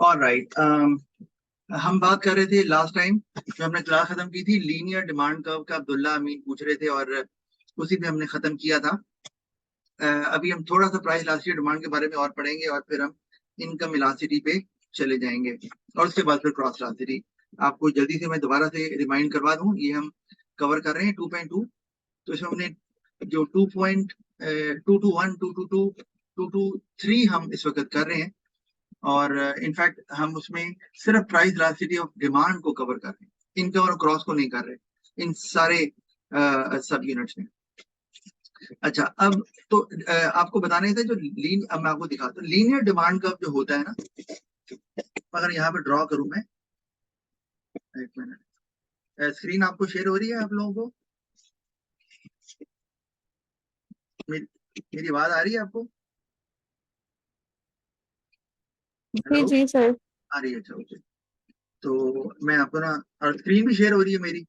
Alright. हम बात कर रहे थे लास्ट टाइम जो हमने क्लास खत्म की थी, लीनियर डिमांड कर्व का अब्दुल्ला अमीन पूछ रहे थे और उसी पे हमने खत्म किया था। अभी हम थोड़ा सा प्राइस इलास्टिसिटी डिमांड के बारे में और पढ़ेंगे और फिर हम इनकम इलास्टिसिटी पे चले जाएंगे और उसके बाद फिर क्रॉस इलास्टिसिटी। आपको जल्दी से मैं दोबारा से रिमाइंड करवा दूं, ये हम कवर कर रहे हैं 2.2। तो इसमें हमने जो 2.221 222 हम इस वक्त कर रहे हैं और इनफैक्ट हम उसमें सिर्फ प्राइस इलास्टिसिटी ऑफ डिमांड को कवर कर रहे हैं, इनकम और क्रॉस को नहीं कर रहे इन सारे सब यूनिट्स में। अच्छा, अब तो आपको बताने थे जो अब मैं आपको दिखाता हूँ लीनियर डिमांड कर्व जो होता है ना। अगर यहाँ पे ड्रॉ करूं मैं, एक मिनट, स्क्रीन आपको शेयर हो रही है आप लोगों को? मेरी आवाज आ रही है आपको? जी हेलो, जी सर। आ रही है? अच्छा, ओके। तो मैं आपको ना, और स्क्रीन भी शेयर हो रही है मेरी,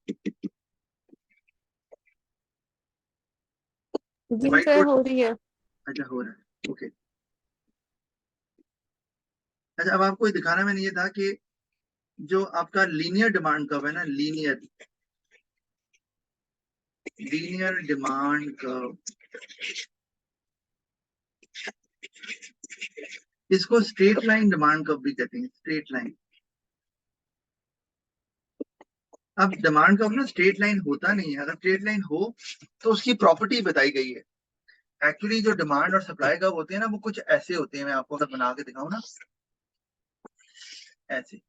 जी व्हाइट सर बोर्ड? हो रही है। अच्छा, हो रहा है, ओके। अच्छा, अब आपको ये दिखाना मैंने ये था कि जो आपका लीनियर डिमांड कर्व है ना, लीनियर लीनियर डिमांड कर्व, इसको स्ट्रेट लाइन डिमांड कर्व भी कहते हैं, स्ट्रेट लाइन। अब डिमांड कर्व ना स्ट्रेट लाइन होता नहीं है। अगर स्ट्रेट लाइन हो तो उसकी प्रॉपर्टी बताई गई है। एक्चुअली जो डिमांड और सप्लाई कर्व होते हैं ना, वो कुछ ऐसे होते हैं। मैं आपको अगर बना के दिखाऊं ना, ऐसे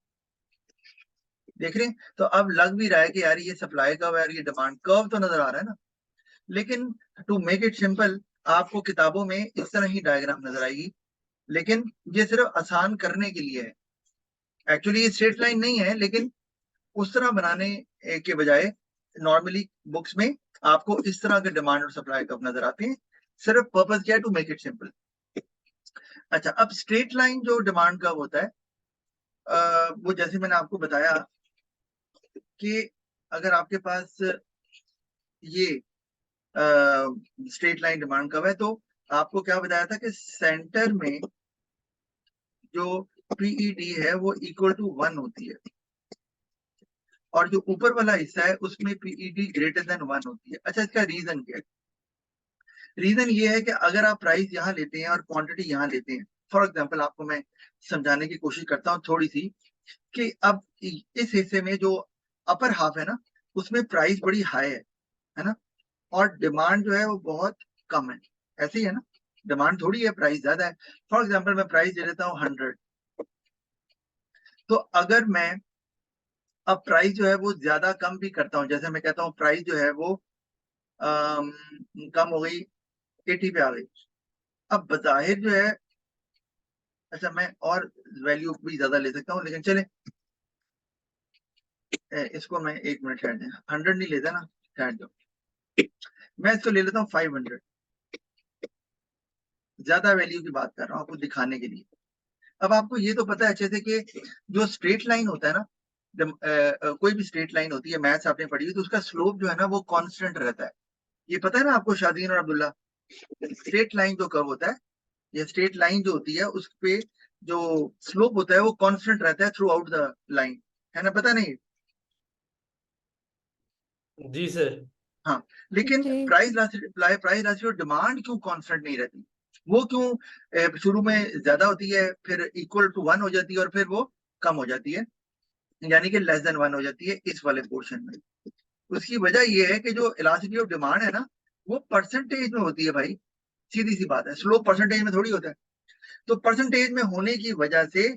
देख रहे हैं तो अब लग भी रहा है कि यार ये सप्लाई कर्व है, यार ये डिमांड कर्व तो नजर आ रहा है ना। लेकिन टू मेक इट सिंपल, आपको किताबों में इस तरह ही डायग्राम नजर आएगी, लेकिन ये सिर्फ आसान करने के लिए है। एक्चुअली ये स्ट्रेट लाइन नहीं है, लेकिन उस तरह बनाने के बजाय नॉर्मली बुक्स में आपको इस तरह के डिमांड और सप्लाई कर्व नजर आते हैं। सिर्फ पर्पस क्या है? To make it simple. अच्छा, अब स्ट्रेट लाइन जो डिमांड कर्व होता है, वो जैसे मैंने आपको बताया कि अगर आपके पास ये स्ट्रेट लाइन डिमांड कर्व है, तो आपको क्या बताया था कि सेंटर में जो पीईडी है वो इक्वल टू 1 होती है और जो ऊपर वाला हिस्सा है उसमें पीईडी ग्रेटर देन 1 होती है। अच्छा, इसका रीजन क्या है? रीजन ये है कि अगर आप प्राइस यहाँ लेते हैं और क्वांटिटी यहाँ लेते हैं, फॉर एग्जांपल आपको मैं समझाने की कोशिश करता हूँ थोड़ी सी, कि अब इस हिस्से में जो अपर हाफ है ना, उसमें प्राइस बड़ी हाई है ना, और डिमांड जो है वो बहुत कम है। ऐसे ही है ना, डिमांड थोड़ी है, प्राइस ज्यादा है। फॉर एग्जाम्पल मैं प्राइस दे देता हूँ 100। तो अगर मैं अब प्राइस जो है वो ज्यादा कम भी करता हूँ, जैसे मैं कहता हूँ प्राइस जो है वो अम, कम हो गई, 80 पे आ गई। अब बजाहिर जो है, अच्छा मैं और वैल्यू भी ज्यादा ले सकता हूँ, लेकिन चले इसको मैं 1 मिनट ठहर दें, 100 नहीं लेता ना, ठहर दो, मैं इसको ले लेता हूँ 500। ज्यादा वैल्यू की बात कर रहा हूँ आपको दिखाने के लिए। अब आपको ये तो पता है अच्छे से कि जो स्ट्रेट लाइन होता है ना, जब कोई भी स्ट्रेट लाइन होती है, मैथ्स आपने पढ़ी हुई, तो उसका स्लोप जो है ना वो कांस्टेंट रहता है। ये पता है ना आपको शादीन और अब्दुल्ला? स्ट्रेट लाइन जो कर्व होता है, ये स्ट्रेट लाइन जो होती है उस पे जो स्लोप होता है वो कांस्टेंट रहता है थ्रू आउट द लाइन, है ना? पता नहीं? जी सर। हाँ, लेकिन जी प्राइस और डिमांड क्यों कांस्टेंट नहीं रहती? वो क्यों शुरू में ज्यादा होती है, फिर इक्वल टू 1 हो जाती है और फिर वो कम हो जाती है, यानी कि लेस देन 1 हो जाती है इस वाले पोर्शन में? उसकी वजह ये है कि जो इलास्टिसिटी ऑफ डिमांड है ना, वो परसेंटेज में होती है भाई। सीधी सी बात है, स्लोप परसेंटेज में थोड़ी होता है। तो परसेंटेज में होने की वजह से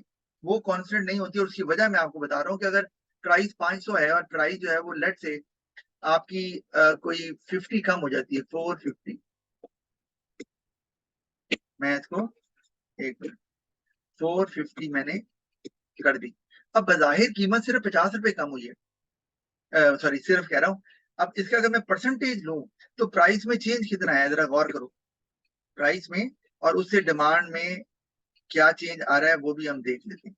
वो कांस्टेंट नहीं होती, और उसकी वजह मैं आपको बता रहा हूँ कि अगर प्राइस 500 है और प्राइस जो है वो लेट से आपकी कोई 50 कम हो जाती है, 450, मैं इसको एक 450 मैंने कर दी। अब बाहिर कीमत सिर्फ 50 रुपए कम हुई है, सॉरी सिर्फ कह रहा हूँ। अब इसका अगर मैं परसेंटेज लूं तो प्राइस में चेंज कितना है, जरा गौर करो। प्राइस में और उससे डिमांड में क्या चेंज आ रहा है वो भी हम देख लेते हैं।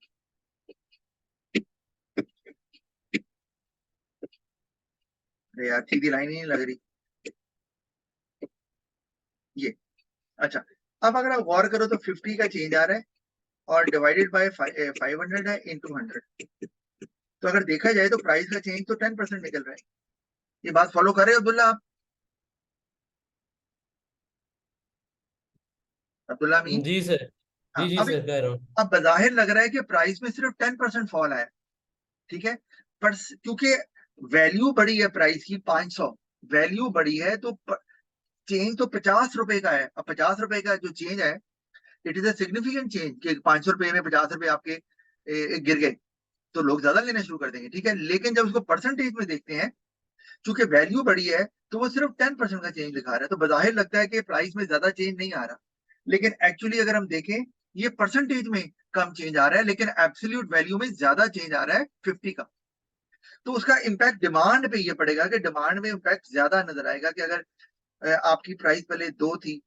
अरे यार, सीधी लाइन ही नहीं लग रही ये। अच्छा, अब अगर आप गौर करो तो 50 का चेंज आ रहा है और डिवाइडेड बाय 500 है इंटू 100। तो अगर देखा जाए तो प्राइस का चेंज तो 10% निकल रहा है। ये बात फॉलो कर रहे हो अब्दुल्ला आप? अब्दुल्ला अमीन? जी सर। हाँ, जी अब सर कह रहा हूँ। अब बज़ाहिर लग रहा है कि प्राइस में सिर्फ 10% फॉल आया, ठीक है, पर क्योंकि वैल्यू बढ़ी है प्राइस की 500, वैल्यू बढ़ी है तो चेंज तो 50 रुपए का है। अब 50 रुपए का जो चेंज है, it is a significant change कि 500 रुपए में 50 रुपए आपके गिर गए, तो लोग ज्यादा लेना शुरू कर देंगे, ठीक है। लेकिन जब उसको परसेंटेज में देखते हैं, चूंकि वैल्यू बढ़ी है, तो वो सिर्फ 10% का चेंज दिखा रहा है, तो बजाहिर लगता है कि प्राइस में ज्यादा चेंज नहीं आ रहा। लेकिन एक्चुअली अगर हम देखें, ये परसेंटेज में कम चेंज आ रहा है, लेकिन एब्सोल्यूट वैल्यू में ज्यादा चेंज आ रहा है 50 का। तो उसका इम्पैक्ट डिमांड पे ये पड़ेगा कि डिमांड में इम्पैक्ट ज्यादा नजर आएगा कि अगर आपकी प्राइस पहले 2 थी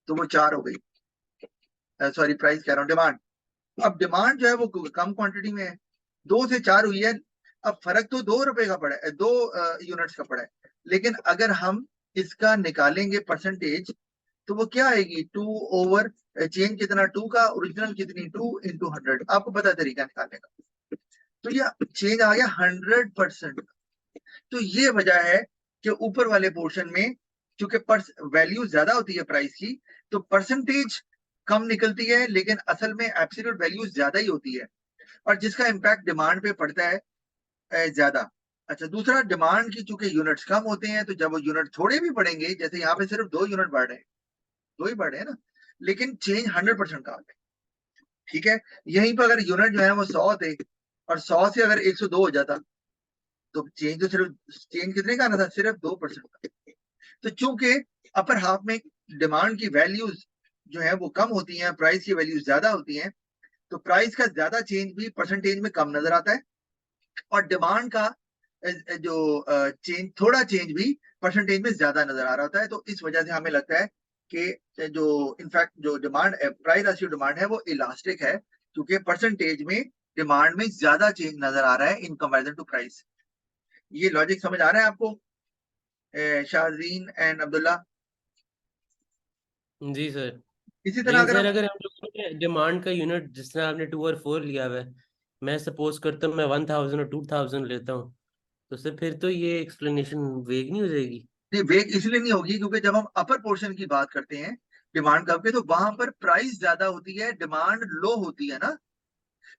तो वो 4 हो गई। सॉरी, प्राइस कह रहा हूँ, डिमांड। अब डिमांड जो है वो कम क्वांटिटी में है, 2 से 4 हुई है। अब फर्क तो 2 रुपए का पड़ा है, 2 यूनिट्स का पड़ा है। लेकिन अगर हम इसका निकालेंगे परसेंटेज, तो वो क्या आएगी, 2 ओवर चेंज कितना, 2 का, ओरिजिनल कितनी, 2 इंटू 100। आपको पता है तरीका निकालने का। तो ये चेंज आ गया 100%। तो ये वजह है कि ऊपर वाले पोर्शन में चूंकि वैल्यू ज्यादा होती है प्राइस की, तो परसेंटेज कम निकलती है, लेकिन असल में एब्सोल्यूट वैल्यू ज्यादा ही होती है, और जिसका इम्पैक्ट डिमांड पे पड़ता है ज्यादा। अच्छा, दूसरा, डिमांड की चूंकि यूनिट्स कम होते हैं, तो जब वो यूनिट थोड़े भी बढ़ेंगे, जैसे यहाँ पे सिर्फ 2 यूनिट बढ़ रहे हैं, 2 ही बढ़ रहे हैं ना, लेकिन चेंज 100% का आ गया, ठीक है। यहीं पर अगर यूनिट जो है वो 100 थे, और 100 से अगर 102 हो जाता, तो चेंज तो सिर्फ, चेंज कितने का आना था, सिर्फ 2% का। तो चूंकि अपर हाफ में डिमांड की वैल्यूज जो है वो कम होती हैं, प्राइस की वैल्यूज ज्यादा होती हैं, तो प्राइस का ज्यादा चेंज भी परसेंटेज में कम नजर आता है, और डिमांड का जो चेंज, थोड़ा चेंज भी परसेंटेज में ज्यादा नजर आ रहा होता है। तो इस वजह से हमें लगता है कि जो इनफैक्ट जो डिमांड, प्राइस रेशियो डिमांड है वो इलास्टिक है, क्योंकि परसेंटेज में डिमांड में ज्यादा चेंज नजर आ रहा है इन कंपैरिजन टू प्राइस। ये लॉजिक समझ आ रहा है आपको शाहजीन एंड अब्दुल्ला? जी सर। इसी तरह लेकिन अगर सर हम, अगर हम लोग ने डिमांड का यूनिट जिस तरह आपने 2 और 4 लिया हुआ है, मैं सपोज करता हूँ मैं 1000 और 2000 लेता हूँ, तो सर फिर तो ये एक्सप्लेनेशन वेग नहीं हो जाएगी? नहीं, वेग इसलिए नहीं होगी क्योंकि जब हम अपर पोर्शन की बात करते हैं डिमांड कर्व के, तो वहां पर प्राइस ज्यादा होती है, डिमांड लो होती है ना।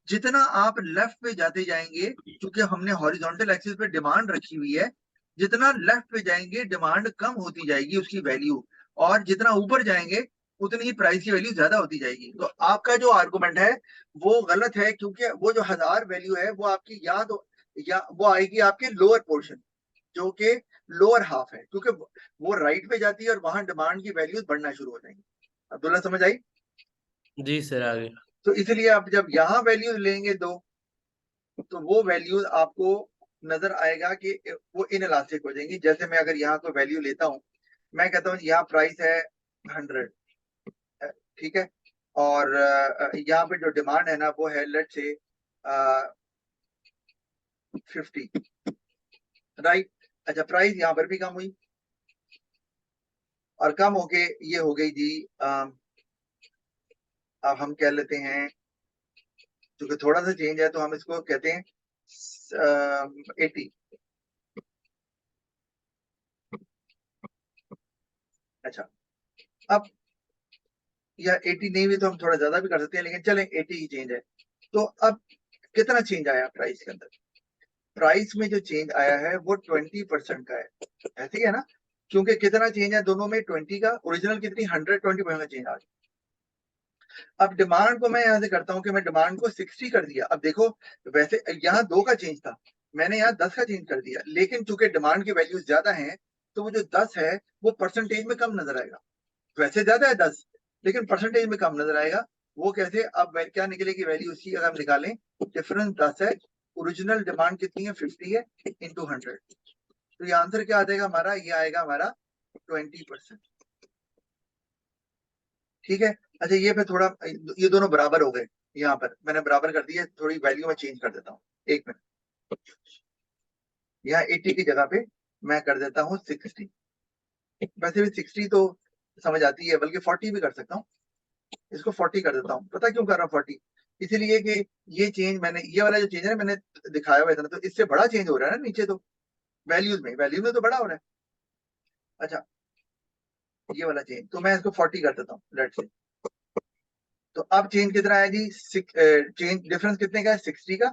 जितना आप लेफ्ट पे जाते जाएंगे, क्योंकि हमने हॉरिजॉन्टल एक्सिस पे डिमांड रखी हुई है, जितना लेफ्ट पे जाएंगे डिमांड कम होती जाएगी उसकी वैल्यू, और जितना ऊपर जाएंगे उतनी ही प्राइस की वैल्यू ज्यादा होती जाएगी। तो आपका जो आर्गुमेंट है वो गलत है, क्योंकि वो जो 1000 वैल्यू है वो आपकी याद हो, या वो आएगी आपके लोअर पोर्शन, जो कि लोअर हाफ है, क्योंकि वो राइट पे जाती है और वहां डिमांड की वैल्यूज बढ़ना शुरू हो जाएंगी। अब्दुल्ला समझ आई? जी सर आगे। तो इसलिए आप जब यहाँ वैल्यूज लेंगे दो, तो वो वैल्यूज आपको नजर आएगा कि वो इनइलास्टिक हो जाएंगी। जैसे मैं अगर यहाँ कोई वैल्यू लेता हूँ, मैं कहता हूँ यहाँ प्राइस है 100, ठीक है, और यहाँ पे जो डिमांड है ना वो है लेट से 50, राइट। अच्छा, प्राइस यहाँ पर भी कम हुई, और कम होके ये हो गई जी, अब हम कह लेते हैं, क्योंकि थोड़ा सा चेंज है तो हम इसको कहते हैं 80। अच्छा, अब या 80 नहीं भी तो हम थोड़ा ज्यादा भी कर सकते हैं, लेकिन चलें 80 ही चेंज है। तो अब कितना चेंज आया प्राइस के अंदर? प्राइस में जो चेंज आया है वो 20% का है, ऐसे ही है ना, क्योंकि कितना चेंज है दोनों में, 20 का, ओरिजिनल कितनी, 120% का चेंज आ गया। अब डिमांड को मैं यहां से करता हूं कि मैं डिमांड को 60 कर दिया। अब देखो, वैसे यहाँ 2 का चेंज था, मैंने यहाँ 10 का चेंज कर दिया, लेकिन चूंकि डिमांड की वैल्यूज ज्यादा है, तो वो जो 10 है वो परसेंटेज में कम नजर आएगा। वैसे ज्यादा है 10, लेकिन परसेंटेज में कम नजर आएगा। वो कैसे? अब क्या निकलेगी वैल्यू उसकी, अगर हम निकालें, डिफरेंस 10 है, ओरिजिनल डिमांड कितनी है, 50 है, इंटू 100। तो ये आंसर क्या आ जाएगा हमारा, ये आएगा हमारा 20%, ठीक है। अच्छा, ये फिर थोड़ा, ये दोनों बराबर हो गए, यहाँ पर मैंने बराबर कर दिया, थोड़ी वैल्यू में चेंज कर देता हूँ, एक मिनट। यहाँ 80 की जगह पे मैं कर देता हूँ 60। वैसे भी 60 तो समझ आती है, बल्कि 40 भी कर सकता हूँ। इसको 40 कर देता हूँ। पता क्यों कर रहा हूँ 40? इसीलिए कि ये चेंज मैंने, ये वाला जो चेंज है मैंने दिखाया हुआ है, तो इससे बड़ा चेंज हो रहा है ना नीचे, तो वैल्यूज में तो बड़ा हो रहा है। अच्छा, ये वाला चेंज, तो मैं इसको 40 कर देता हूँ लेट्स से। तो अब चेंज कितना आया जी? चेंज डिफरेंस कितने का है? 60 का।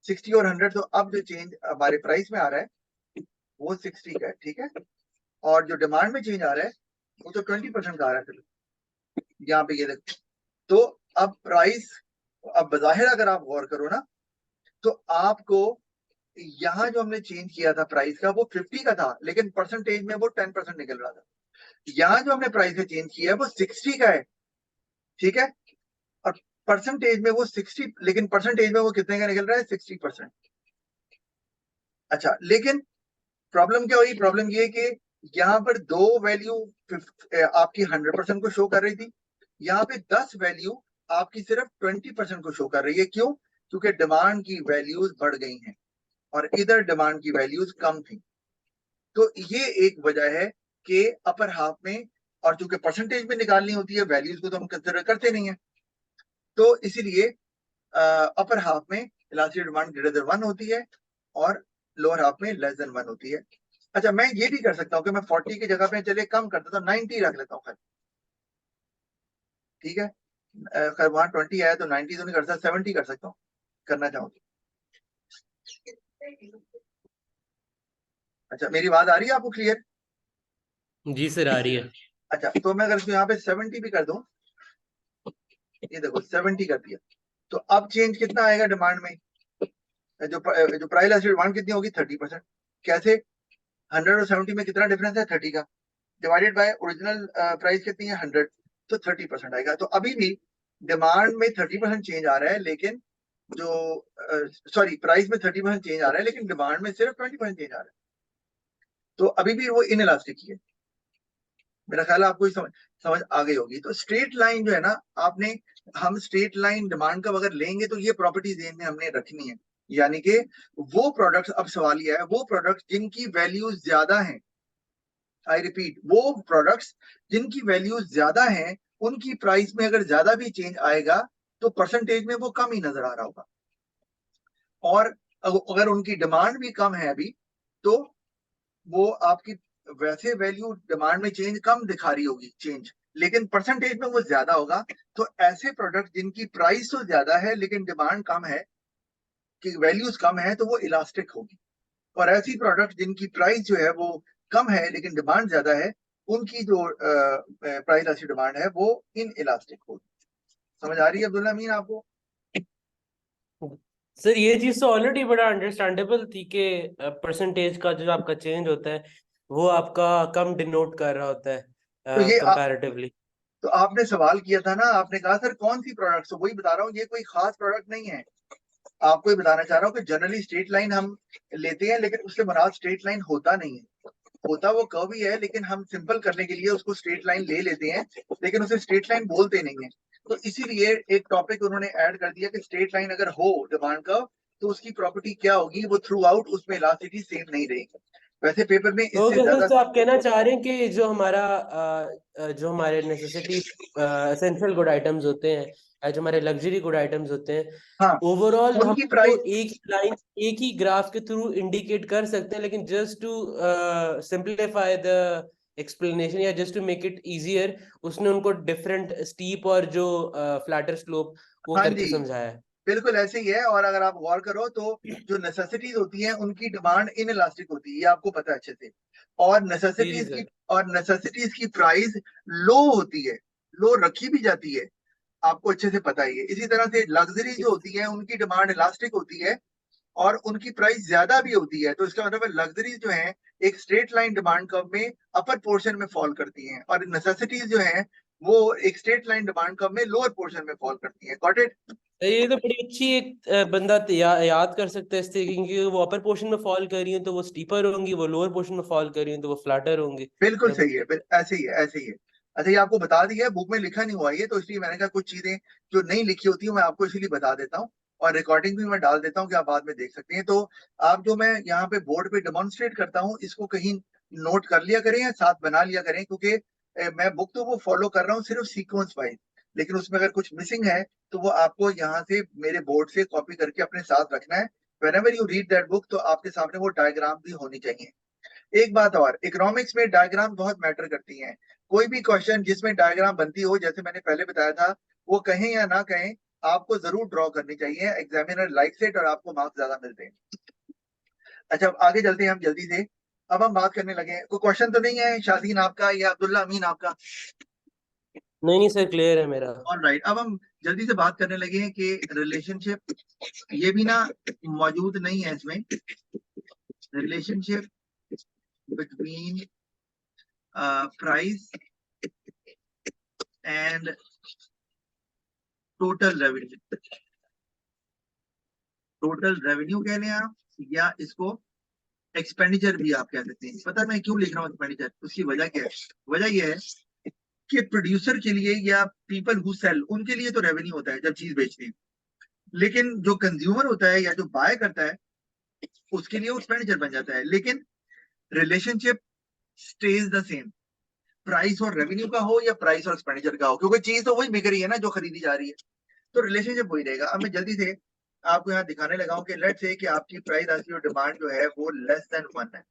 60 और 100, तो अब जो चेंज हमारे प्राइस में आ रहा है वो 60 का है, ठीक है। और जो डिमांड में चेंज आ रहा है वो तो 20% का आ रहा है। फिर यहाँ पे ये देखो, तो अब प्राइस, अब बजाहिर अगर आप गौर करो ना, तो आपको यहाँ जो हमने चेंज किया था प्राइस का वो 50 का था, लेकिन परसेंटेज में वो 10% निकल रहा था। यहाँ जो हमने प्राइस में चेंज किया है वो 60 का है, ठीक है। और परसेंटेज में वो 60, लेकिन परसेंटेज में वो कितने का निकल रहा है? 60%। अच्छा, लेकिन प्रॉब्लम क्या हुई? प्रॉब्लम ये है कि यहाँ पर दो वैल्यू आपकी 100% को शो कर रही थी, यहाँ पे 10 वैल्यू आपकी सिर्फ 20% को शो कर रही है। क्यों? क्योंकि डिमांड की वैल्यूज बढ़ गई हैं और इधर डिमांड की वैल्यूज कम थी। तो ये एक वजह है कि अपर हाफ में, और चूंकि परसेंटेज में निकालनी होती है, वैल्यूज को तो हम कंसिडर करते नहीं है, तो इसीलिए अपर हाफ में इलास्टिक डिमांड ग्रेटर देन 1 होती है और लोअर हाफ में लेस देन 1 होती है। अच्छा, मैं ये भी कर सकता हूँ कि मैं 40 की जगह पे चले कम कर देता हूँ, 90 रख लेता हूँ खैर, ठीक है। खैर वहां 20 आया तो 90 तो नहीं कर सकता, 70 कर सकता हूँ करना चाहूँ तो। अच्छा, मेरी बात आ रही है आपको क्लियर? जी सर, आ रही है। अच्छा, तो मैं अगर इसको यहाँ पे 70 भी कर दूं, ये देखो 70 कर दिया, तो अब चेंज कितना आएगा डिमांड में? जो प्राइस इलास्टिक डिमांड कितनी होगी? 30%। कैसे? 100 और 70 में कितना डिफरेंस है? 30 का, डिवाइडेड बाय ओरिजिनल प्राइस कितनी है? 100, तो 30% आएगा। तो अभी भी डिमांड में 30% चेंज आ रहा है, लेकिन जो सॉरी प्राइस में 30% चेंज आ रहा है, लेकिन डिमांड में सिर्फ 20% चेंज आ रहा है। तो अभी भी वो इन इलास्टिक ही है। मेरा ख्याल है आपको समझ आ गई होगी। तो स्ट्रेट लाइन जो है ना, आपने, हम स्ट्रेट लाइन डिमांड का अगर लेंगे तो ये प्रॉपर्टीज में हमने रखनी है, यानी कि वो प्रोडक्ट्स, अब सवाल यह है, वो प्रोडक्ट्स जिनकी वैल्यू ज्यादा है, आई रिपीट, वो प्रोडक्ट्स जिनकी वैल्यू ज्यादा है, उनकी प्राइस में अगर ज्यादा भी चेंज आएगा तो परसेंटेज में वो कम ही नजर आ रहा होगा। और अगर उनकी डिमांड भी कम है अभी, तो वो आपकी वैसे वैल्यू डिमांड में चेंज कम दिखा रही होगी चेंज, लेकिन परसेंटेज में वो ज्यादा होगा। तो ऐसे प्रोडक्ट जिनकी प्राइस तो ज्यादा है लेकिन डिमांड कम है, कि वैल्यूज कम है, तो वो इलास्टिक होगी। और ऐसी प्रोडक्ट जिनकी प्राइस जो है वो कम है लेकिन डिमांड ज्यादा है, उनकी जो प्राइस इलास्टिक डिमांड है वो इन इलास्टिक होगी। समझ आ रही है अब्दुल्ला अमीन आपको? सर ये चीज तो ऑलरेडी बड़ा अंडरस्टैंडेबल थी कि परसेंटेज का जो आपका चेंज होता है वो आपका कम डिनोट कर रहा होता है तो ये कंपैरेटिवली। तो आपने सवाल किया था ना, आपने कहा सर कौन सी प्रोडक्ट, वही बता रहा हूँ, ये कोई खास प्रोडक्ट नहीं है। आपको ये बताना चाह रहा हूँ कि जनरली स्ट्रेट लाइन हम लेते हैं, लेकिन उससे मुराद स्ट्रेट लाइन होता नहीं है, होता वो कर्व ही है, लेकिन हम सिंपल करने के लिए उसको स्ट्रेट लाइन ले लेते हैं, लेकिन उसे स्ट्रेट लाइन बोलते नहीं है। तो इसीलिए एक टॉपिक उन्होंने ऐड कर दिया कि स्ट्रेट लाइन अगर हो डिमांड कर्व, तो उसकी प्रॉपर्टी क्या होगी? वो थ्रू आउट उसमें इलास्टिसिटी सेम नहीं रहेगी। वैसे पेपर में इससे ओके सर, ज्यादा। तो आप कहना चाह रहे हैं कि जो हमारा जो हमारे नेसेसिटी एसेंशियल गुड आइटम्स होते हैं या जो हमारे लग्जरी गुड आइटम्स होते हैं, हाँ, ओवरऑल हम उनकी तो प्राइस, एक ही लाइन, एक ही ग्राफ के थ्रू इंडिकेट कर सकते हैं, लेकिन just to simplify the explanation या just to make it easier, उसने उनको डिफरेंट स्टीप और जो फ्लैटर स्लोप वो हाँ करके जी, समझाया है। बिल्कुल ऐसे ही है। और अगर आप गौर करो तो जो नेसेसिटीज होती हैं उनकी डिमांड इन इलास्टिक होती है, ये आपको पता है अच्छे से। और जी जी नेसेसिटीज की सर। प्राइस लो होती है, लो रखी भी जाती है, आपको अच्छे से पता ही है। इसी तरह से लग्जरी जो होती है उनकी डिमांड इलास्टिक होती है और उनकी प्राइस ज्यादा भी होती है। तो इसका मतलब है लग्जरी जो है एक स्ट्रेट लाइन डिमांड कर्व में अपर पोर्शन में फॉल करती हैं, और नेसेसिटीज जो है वो एक स्ट्रेट लाइन डिमांड कर्व में लोअर पोर्शन में फॉल करती हैं। Got it? ये तो बड़ी अच्छी एक बंदा याद कर सकता है इस तरीके की, क्योंकि वो अपर पोर्शन में फॉल कर रही है तो वो स्टीपर होंगी, वो लोअर पोर्शन में फॉल कर रही है तो वो फ्लैटर होंगी। बिल्कुल तो सही है, ऐसे ही है, ऐसे ही है। अच्छा, ये आपको बता दिया है, बुक में लिखा नहीं हुआ ये, तो इसलिए मैंने कहा कुछ चीजें जो नहीं लिखी होती है मैं आपको इसीलिए बता देता हूँ, और रिकॉर्डिंग भी मैं डाल देता हूँ कि आप बाद में देख सकते हैं। तो आप जो मैं यहाँ पे बोर्ड पे डेमोन्स्ट्रेट करता हूँ इसको कहीं नोट कर लिया करें या साथ बना लिया करें, क्योंकि मैं बुक तो वो फॉलो कर रहा हूँ सिर्फ सीक्वेंस वाइज, लेकिन उसमें अगर कुछ मिसिंग है तो वो आपको यहाँ से मेरे बोर्ड से कॉपी करके अपने साथ रखना है। whenever you read that book तो आपके सामने वो डायग्राम भी होनी चाहिए। एक बात और, इकोनॉमिक्स में डायग्राम बहुत मैटर करती हैं। कोई भी क्वेश्चन जिसमें डायग्राम बनती हो, जैसे मैंने पहले बताया था, वो कहें या ना कहें, आपको जरूर ड्रॉ करनी चाहिए। एग्जामिनर लाइक्स इट और आपको मार्क्स ज्यादा मिलते हैं। अच्छा, अब आगे चलते हैं हम जल्दी से। अब हम बात करने लगे हैं, कोई क्वेश्चन तो नहीं है शादीन आपका या अब्दुल्ला अमीन आपका? नहीं सर, क्लियर है मेरा। ऑलराइट, अब हम जल्दी से बात करने लगे हैं कि रिलेशनशिप, ये भी ना मौजूद नहीं है इसमें, relationship between price and total revenue. Total revenue कह लें आप, या इसको एक्सपेंडिचर भी आप कह सकते हैं। पता है मैं क्यों लिख रहा हूँ एक्सपेंडिचर? उसकी वजह क्या है? वजह यह है कि प्रोड्यूसर के लिए या पीपल हु सेल, उनके लिए तो रेवेन्यू होता है जब चीज बेचते हैं, लेकिन जो कंज्यूमर होता है या जो बाय करता है उसके लिए वो एक्सपेंडिचर बन जाता है। लेकिन relationship stage the same, price और रेवेन्यू का हो या प्राइस और एक्सपेंडिचर का हो, क्योंकि चीज तो वही बिक रही है ना जो खरीदी जा रही है, तो रिलेशनशिप वही रहेगा। अब मैं जल्दी से आपको यहाँ दिखाने लगा हूँ कि लेट्स से कि आपकी प्राइस आस्किंग और डिमांड जो है वो लेस देन 1 है,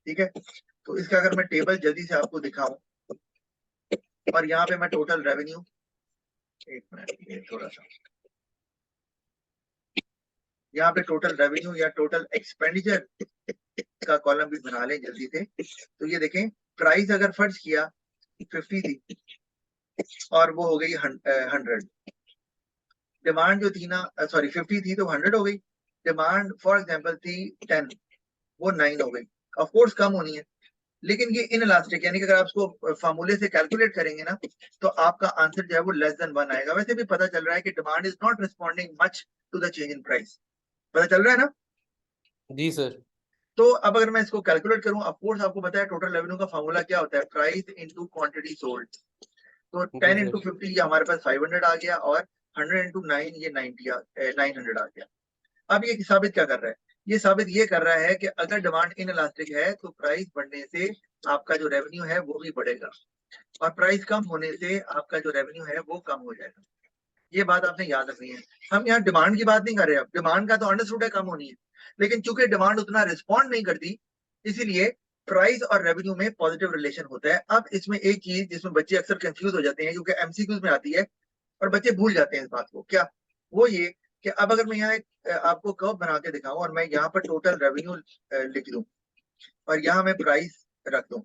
ठीक है? तो इसका अगर मैं टेबल जल्दी से आपको दिखाऊं, और यहाँ पे मैं टोटल रेवेन्यू, एक मिनट ये थोड़ा सा, यहाँ पे टोटल रेवेन्यू या टोटल एक्सपेंडिचर का कॉलम भी बना लें जल्दी से। तो ये देखें, प्राइस अगर फर्ज किया 50 थी और वो हो गई 100, डिमांड जो थी ना, सॉरी 50 थी तो 100 हो गई, डिमांड फॉर एग्जांपल थी 10, वो 9 हो गई। ऑफ कोर्स कम होनी है, लेकिन ये इन इलास्टिक, यानी कि अगर आप इसको फार्मूले से कैलकुलेट करेंगे ना तो आपका आंसर जो है वो लेस देन 1 आएगा। वैसे भी पता चल रहा है कि demand is not responding much to the change in price, पता चल रहा है ना? जी सर। तो अब अगर मैं इसको कैलकुलेट करूं, ऑफ कोर्स आपको पता है टोटल रेवेन्यू का फार्मूला क्या होता है, प्राइस इनटू क्वांटिटी सोल्ड। तो 10 जी इंटू सर। 50 ये हमारे पास 500 आ गया, और 100 इंटू 9 ये 900 आ गया। अब ये साबित क्या कर रहा है? ये साबित ये कर रहा है कि अगर डिमांड इन इलास्टिक है तो प्राइस बढ़ने से आपका जो रेवेन्यू है वो भी बढ़ेगा, और प्राइस कम होने से आपका जो रेवेन्यू है वो कम हो जाएगा। ये बात आपने याद रखनी है। हम यहाँ डिमांड की बात नहीं कर रहे, अब डिमांड का तो अंडरस्टूड है कम होनी है, लेकिन चूंकि डिमांड उतना रिस्पॉन्ड नहीं करती, इसीलिए प्राइस और रेवेन्यू में पॉजिटिव रिलेशन होता है। अब इसमें एक चीज जिसमें बच्चे अक्सर कंफ्यूज हो जाते हैं, क्योंकि एमसीक्यूज में आती है और बच्चे भूल जाते हैं इस बात को, क्या वो ये कि अब अगर मैं यहाँ एक आपको कर्व बना के दिखाऊं और मैं यहाँ पर टोटल रेवेन्यू लिख दूं और यहाँ मैं प्राइस रख दूं,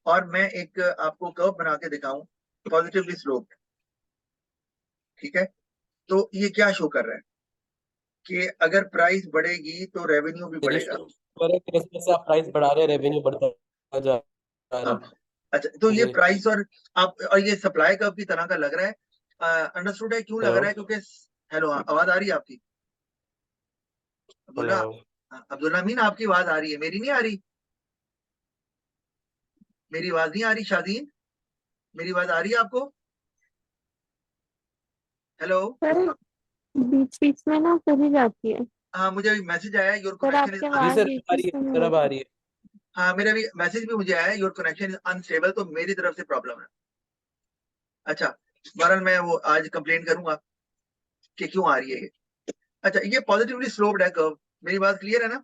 और मैं एक आपको कर्व बना के दिखाऊं पॉजिटिवली स्लोप्ड, ठीक है? तो ये क्या शो कर रहा है कि अगर प्राइस बढ़ेगी तो रेवेन्यू भी बढ़ेगा। जैसे जैसे आप प्राइस बढ़ा रहे हैं, रेवेन्यू बढ़ता जा रहा हाँ, है। अच्छा, तो ये जी। प्राइस और आप, और ये सप्लाई कर्व की तरह का लग रहा है। अंडरस्टूड है क्यों लग हेलो। रहा है? क्योंकि हेलो, आवाज आ रही है आपकी? अब्दुल्ला, हेलो। अब्दुल्ला अमीन, आपकी आवाज आ रही है, मेरी नहीं आ रही? मेरी आवाज नहीं आ रही शादीन? मेरी आवाज आ रही है आपको? हेलो। सर बीच बीच में ना चली जाती है। हाँ, मुझे अभी मैसेज आया, योर सर कनेक्शन इज आपकी जी आवाज सर, बीच आ बीच रही है में सर, अब आ नहीं रही है। हाँ, मेरा भी मैसेज भी मुझे आया, योर कनेक्शन इज अनस्टेबल, तो मेरी तरफ से प्रॉब्लम है। अच्छा, बहरहाल मैं वो आज कंप्लेन करूंगा कि क्यों आ रही है ये। अच्छा, ये पॉजिटिवली स्लोप्ड है कर्व, मेरी बात क्लियर है ना?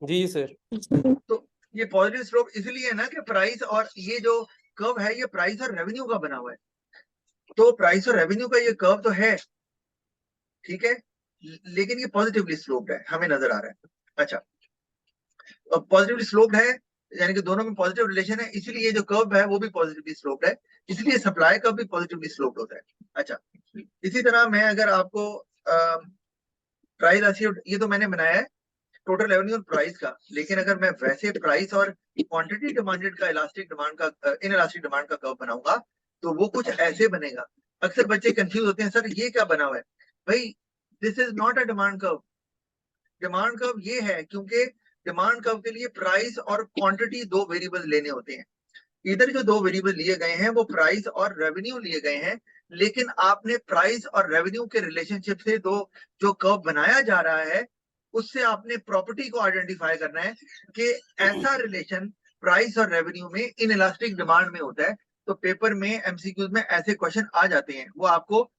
जी सर। आती। तो ये पॉजिटिव स्लोप इसलिए है ना कि प्राइस, और ये जो कर्व है ये प्राइस और रेवेन्यू का बना हुआ है, तो प्राइस और रेवेन्यू का ये कर्व तो है, ठीक है, लेकिन ये पॉजिटिवली स्लोप्ड है, हमें नजर आ रहा है। अच्छा, पॉजिटिवली स्लोप्ड है, यानी कि दोनों में पॉजिटिव रिलेशन है, इसलिए जो कर्व है वो भी पॉजिटिवली स्लोप्ड है, इसलिए सप्लाई कर्व भी पॉजिटिवली स्लोप्ड होता है। अच्छा, इसी तरह मैं अगर आपको प्राइस अचीव्ड, ये तो मैंने बनाया है टोटल रेवेन्यू और प्राइस का, लेकिन अगर मैं वैसे प्राइस और क्वांटिटी डिमांडेड का इलास्टिक डिमांड का इन इलास्टिक डिमांड का कर्व बनाऊंगा तो वो कुछ ऐसे बनेगा। अक्सर बच्चे कंफ्यूज होते हैं, सर ये क्या बना हुआ है? भाई, this is not a demand curve. Demand curve ये है क्योंकि डिमांड कर्व के लिए प्राइस और क्वांटिटी दो वेरिएबल लेने होते हैं। इधर जो दो वेरिएबल लिए गए हैं वो प्राइस और रेवेन्यू लिए गए हैं, लेकिन आपने प्राइस और रेवेन्यू के रिलेशनशिप से दो जो कर्व बनाया जा रहा है उससे आपने प्रॉपर्टी को आइडेंटिफाई करना है कि ऐसा रिलेशन प्राइस और रेवेन्यू में इन इलास्टिक डिमांड में होता है। तो पेपर में एमसीक्यूज में ऐसे क्वेश्चन आ जाते हैं, वो आपको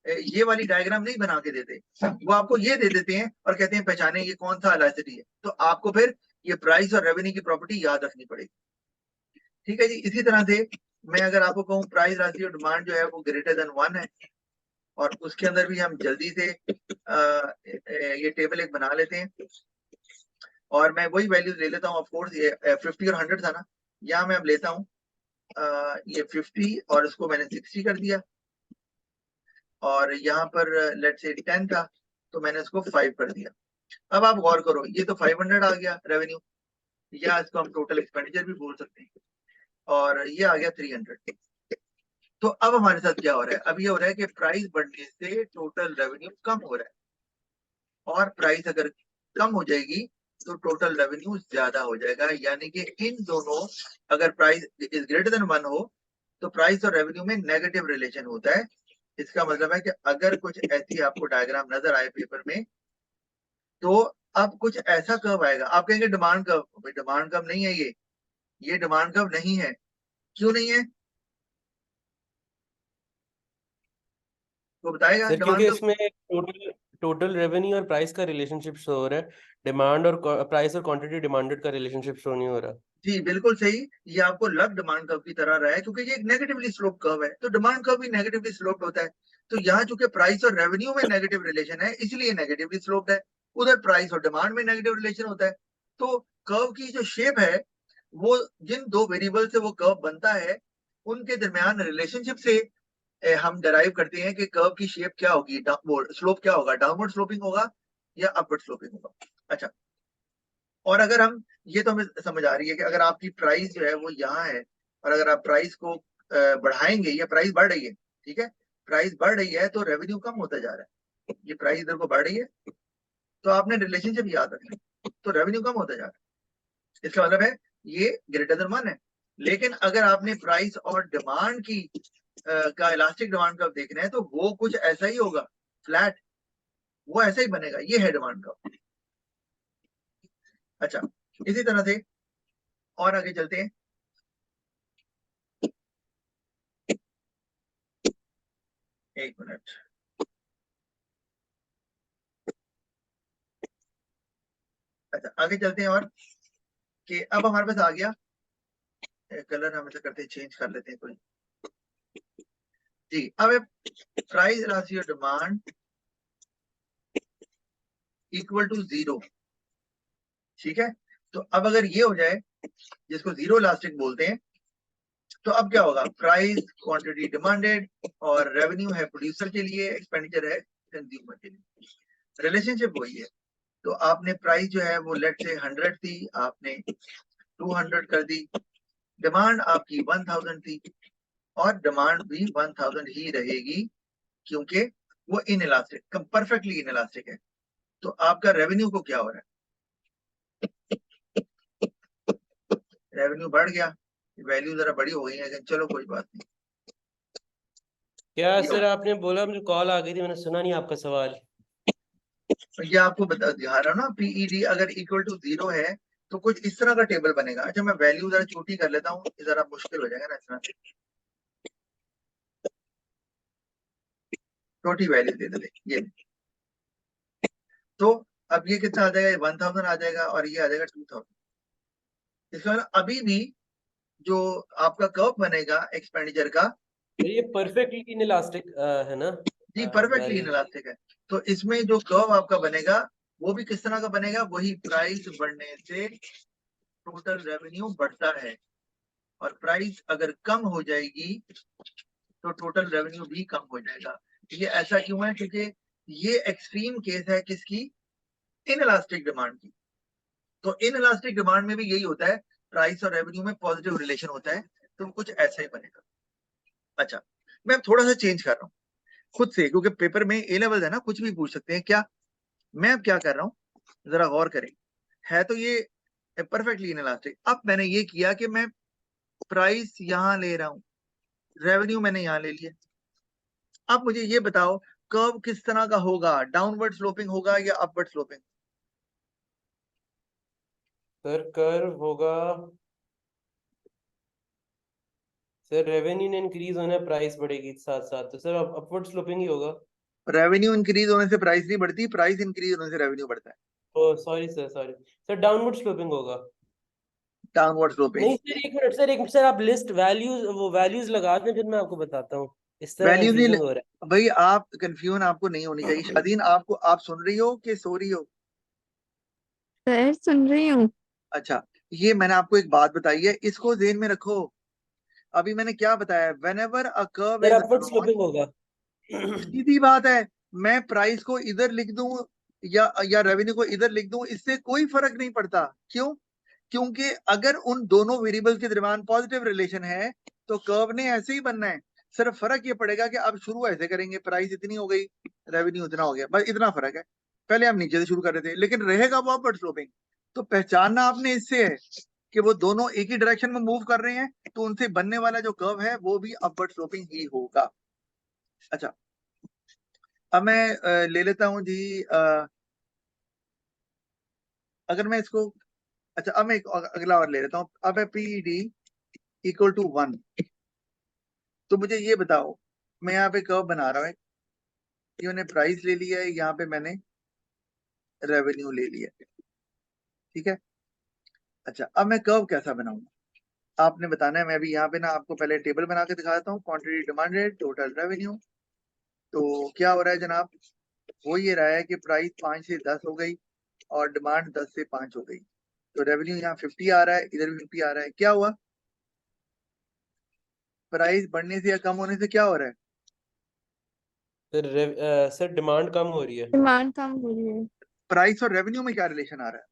ये वाली डायग्राम नहीं बना के देते, वो आपको ये दे देते हैं और कहते हैं पहचाने ये कौन सा इलास्टिसिटी है। तो आपको फिर ये प्राइस और रेवेन्यू की प्रॉपर्टी याद रखनी पड़ेगी। ठीक है जी। इसी तरह से मैं अगर आपको कहूँ प्राइस राशि और डिमांड जो है वो ग्रेटर देन 1 है, और उसके अंदर भी हम जल्दी से ये टेबल एक बना लेते हैं, और मैं वही वैल्यूज ले लेता हूँ। ऑफ कोर्स ये 50 और 100 था ना, यहाँ मैं अब लेता हूँ ये 50 और इसको मैंने 60 कर दिया, और यहाँ पर लेट्स से 10 था तो मैंने इसको 5 कर दिया। अब आप गौर करो, ये तो 500 आ गया रेवेन्यू, या इसको हम टोटल एक्सपेंडिचर भी बोल सकते हैं, और ये आ गया 300। तो अब हमारे साथ क्या हो रहा है, अब ये हो रहा है कि प्राइस बढ़ने से टोटल रेवेन्यू कम हो रहा है, और प्राइस अगर कम हो जाएगी तो टोटल रेवेन्यू ज्यादा हो जाएगा। यानी कि इन दोनों, अगर प्राइस इज ग्रेटर देन 1 हो तो प्राइस और रेवेन्यू में नेगेटिव रिलेशन होता है। इसका मतलब है कि अगर कुछ ऐसी आपको डायग्राम नजर आए पेपर में, तो अब कुछ ऐसा कर्व आएगा, आप कहेंगे डिमांड कर्व। डिमांड कर्व नहीं है ये डिमांड कर्व नहीं है। क्यों नहीं है, तो बताएगा सर क्योंकि डिमांड कर्व। इसमें टोटल टोटल रेवेन्यू और प्राइस का रिलेशनशिप शो हो रहा है, डिमांड और प्राइस और क्वांटिटी डिमांडेड का रिलेशनशिप शो नहीं हो रहा। जी बिल्कुल सही, ये आपको लग डिमांड कर्व की तरह रहा है, क्योंकि ये एक नेगेटिवली स्लोप कर्व है, तो डिमांड कर्व भी नेगेटिवली स्लोप्ड होता है। तो यहाँ चूंकि प्राइस और रेवेन्यू में नेगेटिव रिलेशन है, इसलिए नेगेटिवली स्लोप्ड है। उधर प्राइस और डिमांड में नेगेटिव रिलेशन होता है। तो कर्व की जो शेप है, वो जिन दो वेरिएबल से वो कर्व बनता है, उनके दरमियान रिलेशनशिप से हम डराइव करते हैं कि कर्व की शेप क्या होगी, स्लोप क्या होगा, डाउनवर्ड स्लोपिंग होगा या अपवर्ड स्लोपिंग होगा। अच्छा, और अगर हम, ये तो हमें समझ आ रही है कि अगर आपकी प्राइस जो है वो यहाँ है, और अगर आप प्राइस को बढ़ाएंगे, या प्राइस बढ़ रही है, ठीक है, प्राइस बढ़ रही है तो रेवेन्यू कम होता जा रहा है। ये प्राइस इधर को बढ़ रही है, तो आपने रिलेशनशिप याद रखना, तो रेवेन्यू कम होता जा रहा है। इसका मतलब है ये ग्रेटर देन 1 है। लेकिन अगर आपने प्राइस और डिमांड की का इलास्टिक डिमांड कर्व देखना है, तो वो कुछ ऐसा ही होगा, फ्लैट, वो ऐसा ही बनेगा। ये है डिमांड कर्व। अच्छा, इसी तरह से और आगे चलते हैं। एक मिनट। अच्छा, आगे चलते हैं, और कि अब हमारे पास आ गया, कलर हम ऐसा करते हैं, चेंज कर लेते हैं कोई। जी, अब प्राइस राशि और डिमांड इक्वल टू 0, ठीक है। तो अब अगर ये हो जाए, जिसको जीरो इलास्टिक बोलते हैं, तो अब क्या होगा, प्राइस क्वांटिटी डिमांडेड, और रेवेन्यू है प्रोड्यूसर के लिए, एक्सपेंडिचर है कंज्यूमर के लिए। रिलेशनशिप वही है। तो आपने प्राइस जो है वो लेट से 100 थी, आपने 200 कर दी। डिमांड आपकी 1000 थी, और डिमांड भी 1000 ही रहेगी, क्योंकि वो in elastic, perfectly in elastic है। तो आपका रेवेन्यू को क्या हो रहा है, रेवेन्यू बढ़ गया, वैल्यू जरा बड़ी हो गई है, लेकिन चलो कोई बात नहीं। क्या ये सर आपने बोला, मुझे कॉल आ गई थी, मैंने सुना नहीं आपका सवाल। ये आपको बता दिखा रहा हूं ना, पीईडी अगर इक्वल टू 0 है तो कुछ इस तरह का टेबल बनेगा। अच्छा, मैं वैल्यू जरा छोटी कर लेता हूँ, जरा मुश्किल हो जाएगा ना इस तरह से। छोटी वैल्यू दे देते ये। तो अब ये कितना आ जाएगा, 1000 आ जाएगा, और ये आ जाएगा 2000। इसका मतलब अभी भी जो आपका कर्व बनेगा एक्सपेंडिचर का, तो ये परफेक्टली इनइलास्टिक है ना? जी परफेक्टली वेरी। इनइलास्टिक है। तो इसमें जो कर्व आपका बनेगा, वो भी किस तरह का बनेगा, वही प्राइस बढ़ने से टोटल रेवेन्यू बढ़ता है, और प्राइस अगर कम हो जाएगी तो टोटल रेवेन्यू भी कम हो जाएगा। ये ऐसा क्यों है, क्योंकि ये एक्सट्रीम केस है किसकी, इनइलास्टिक डिमांड की। तो इनइलास्टिक डिमांड में भी यही होता है, प्राइस और रेवेन्यू में पॉजिटिव रिलेशन होता है, तो कुछ ऐसा ही बनेगा। अच्छा, मैं थोड़ा सा चेंज कर रहा हूँ खुद से, क्योंकि पेपर में ए लेवल है ना, कुछ भी पूछ सकते हैं क्या। मैं अब क्या कर रहा हूँ, जरा गौर करें, है तो ये परफेक्टली इनइलास्टिक। अब मैंने ये किया कि मैं प्राइस यहां ले रहा हूं, रेवेन्यू मैंने यहां ले लिया। अब मुझे ये बताओ, कर्व किस तरह का होगा, डाउनवर्ड स्लोपिंग होगा या अपवर्ड स्लोपिंग। सर कर्व होगा सर रेवेन्यू ने इंक्रीज होना है, प्राइस बढ़ेगी साथ साथ, तो सर अपवर्ड स्लोपिंग ही होगा। रेवेन्यू इंक्रीज होने से प्राइस नहीं बढ़ती, प्राइस इंक्रीज होने से रेवेन्यू बढ़ता है। Oh sorry sir, sorry sir, downward sloping होगा। Downward sloping. नहीं सर, एक मिनट सर, एक मिनट सर, आप लिस्ट वैल्यूज, वो वैल्यूज लगा दें, फिर मैं आपको बताता हूँ। इस तरह वैल्यू नहीं कंफ्यूजन हो रहा भाई, आप कंफ्यूजन आपको नहीं होनी चाहिए। है। शादीन, आपको, आप सुन रही हो कि सो रही हो? सर सुन रही हूँ। अच्छा, ये मैंने आपको एक बात बताई है, इसको ध्यान में रखो। अभी मैंने क्या बताया? Whenever a curve sir is upward drawn, sloping होगा। सीधी बात है, मैं प्राइस को इधर लिख दूं या रेवेन्यू को इधर लिख दूं, इससे कोई फर्क नहीं पड़ता। क्यों? क्योंकि अगर उन दोनों वेरिएबल्स के दरमियान पॉजिटिव रिलेशन है तो कर्व ने ऐसे ही बनना है। सिर्फ फर्क ये पड़ेगा कि अब शुरू ऐसे करेंगे, प्राइस इतनी हो गई, रेवेन्यू इतना हो गया, बस इतना फर्क है। पहले हम नीचे से शुरू कर रहे थे, लेकिन रहेगा वो अपवर्ड स्लोपिंग। तो पहचानना आपने इससे है कि वो दोनों एक ही डायरेक्शन में मूव कर रहे हैं, तो उनसे बनने वाला जो कर्व है वो भी अपवर्ड स्लोपिंग ही होगा। अच्छा, अब मैं ले लेता हूं जी, अगर मैं इसको, अच्छा अब मैं एक अगला और ले लेता हूं। अब है पीडी इक्वल टू 1। तो मुझे ये बताओ, मैं यहाँ पे कर्व बना रहा हूँ, ये मैंने प्राइस ले लिया है, यहाँ पे मैंने रेवेन्यू ले लिया है, ठीक है। अच्छा, अब मैं कर्व कैसा बनाऊंगा आपने बताना है। मैं भी यहाँ पे ना आपको पहले टेबल बना के दिखा देता हूँ, quantity demand rate total revenue. तो क्या हो रहा है जनाब? वो ये रहा है कि प्राइस 5 से 10 हो गई और डिमांड 10 से 5 हो गई, तो रेवेन्यू यहाँ 50 आ रहा है, इधर भी 50 आ रहा है। क्या हुआ? प्राइस बढ़ने से या कम होने से क्या हो रहा है? सर डिमांड कम हो रही है। डिमांड कम हो रही है। प्राइस और रेवेन्यू में क्या रिलेशन आ रहा है?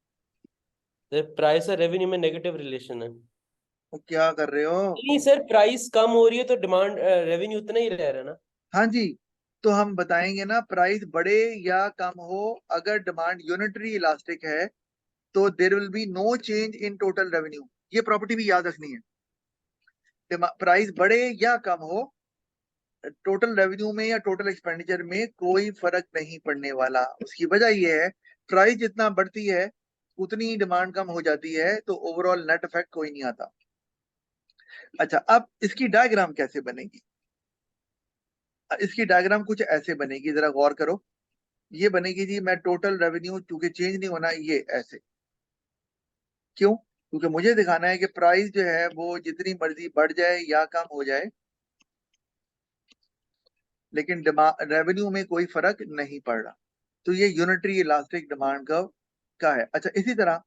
सर प्राइस और रेवेन्यू में नेगेटिव रिलेशन है। वो क्या कर रहे हो? नहीं सर, प्राइस कम हो रही है तो डिमांड रेवेन्यू उतना ही रह रहा है ना। हाँ जी, तो हम बताएंगे ना, प्राइस बढ़े या कम हो, अगर डिमांड यूनिटरी इलास्टिक है तो there will be no change in total revenue. ये प्रॉपर्टी भी याद रखनी है। प्राइस बढ़े या कम हो, टोटल रेवेन्यू में या टोटल एक्सपेंडिचर में कोई फर्क नहीं पड़ने वाला। उसकी वजह यह है, प्राइस जितना बढ़ती है उतनी ही डिमांड कम हो जाती है, तो ओवरऑल नेट इफेक्ट कोई नहीं आता। अच्छा, अब इसकी डायग्राम कैसे बनेगी? इसकी डायग्राम कुछ ऐसे बनेगी, जरा गौर करो। ये बनेगी जी, मैं टोटल रेवेन्यू चूंकि चेंज नहीं होना, ये ऐसे। क्यों? क्योंकि मुझे दिखाना है कि प्राइस जो है वो जितनी मर्जी बढ़ जाए या कम हो जाए, लेकिन रेवेन्यू में कोई फर्क नहीं पड़ रहा। तो ये यूनिटरी इलास्टिक डिमांड कर्व का है। अच्छा, इसी तरह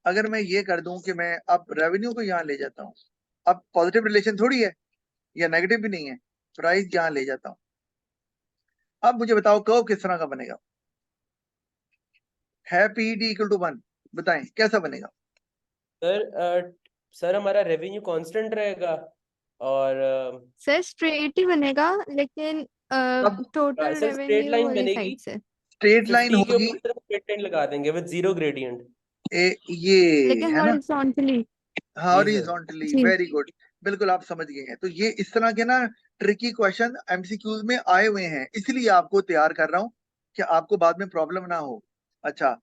अगर मैं ये कर दूं कि मैं अब रेवेन्यू को यहां ले जाता हूं, अब पॉजिटिव रिलेशन थोड़ी है या नेगेटिव भी नहीं है, प्राइस यहां ले जाता हूं। अब मुझे बताओ कर्व किस तरह का बनेगा? है पीडी इक्वल टू 1, बताएं कैसा बनेगा? सर हमारा रेवेन्यू कांस्टेंट रहेगा और सर स्ट्रेट ही बनेगा, लेकिन अब total sir straight revenue line वाली बनेगी। साइड से। स्ट्रेट लाइन 50 के होगी, ऊपर सिर्फ स्ट्रेट लाइन लगा देंगे विद जीरो ग्रेडियंट। ये लेकिन है ना, हॉरिजॉन्टली। जी सर। हॉरिजॉन्टली, जी। वेरी गुड, बिल्कुल आप समझ गए हैं। तो ये इस तरह के ना ट्रिकी क्वेश्चन एमसीक्यूज में आए हुए हैं, इसलिए आपको तैयार कर रहा हूं कि आपको बाद में प्रॉब्लम ना हो। अच्छा,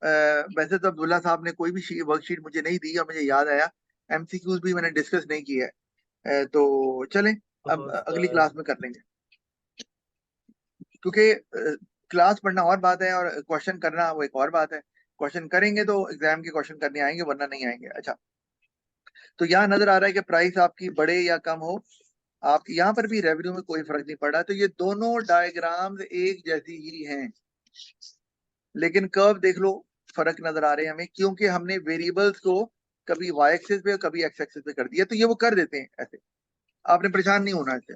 वैसे तो अब्दुल्ला साहब ने कोई भी वर्कशीट मुझे नहीं दी और मुझे याद आया एमसीक्यूज भी मैंने डिस्कस नहीं किया है। तो चलें, अब अगली क्लास में कर लेंगे, क्योंकि क्लास पढ़ना और बात है और क्वेश्चन करना वो एक और बात है। क्वेश्चन करेंगे तो एग्जाम के क्वेश्चन करने आएंगे, वरना नहीं आएंगे। अच्छा, तो यहाँ नजर आ रहा है कि प्राइस आपकी बढ़े या कम हो, आप यहाँ पर भी रेवेन्यू में कोई फर्क नहीं पड़ा। तो ये दोनों डायग्राम्स एक जैसी ही हैं, लेकिन कर्व देख लो, फर्क नजर आ रहे हैं हमें, क्योंकि हमने वेरिएबल्स को कभी वाई एक्सिस पे कभी एक्स एक्सिस पे कर दिया, तो ये वो कर देते हैं ऐसे। आपने परेशान नहीं होना इससे।